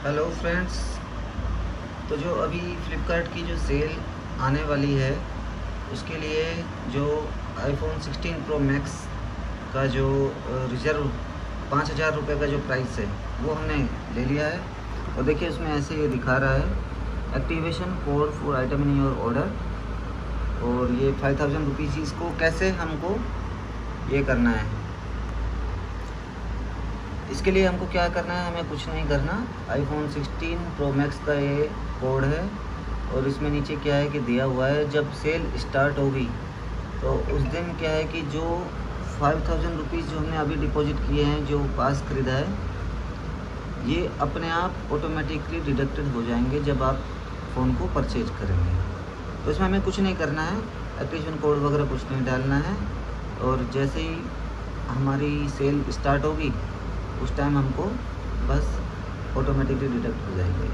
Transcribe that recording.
Hello friends. तो जो अभी फ़्लिपकार्ट की जो सेल आने वाली है उसके लिए जो आईफोन 16 प्रो मैक्स का जो रिज़र्व 5,000 रुपये का जो प्राइस है वो हमने ले लिया है। और देखिए उसमें ऐसे ये दिखा रहा है activation code for item in your order. और ये 5,000 रुपीज़, इसको कैसे हमको ये करना है, इसके लिए हमको क्या करना है, हमें कुछ नहीं करना। आईफोन 16 प्रो मैक्स का ये कोड है और इसमें नीचे क्या है कि दिया हुआ है जब सेल स्टार्ट होगी तो उस दिन क्या है कि जो 5,000 रुपीज़ जो हमने अभी डिपॉजिट किए हैं, जो पास खरीदा है, ये अपने आप ऑटोमेटिकली डिडक्टेड हो जाएंगे जब आप फ़ोन को परचेज करेंगे। तो इसमें हमें कुछ नहीं करना है, एक्टिवेशन कोड वगैरह कुछ नहीं डालना है। और जैसे ही हमारी सेल स्टार्ट होगी उस टाइम हमको बस ऑटोमेटिकली डिडक्ट हो जाएंगे।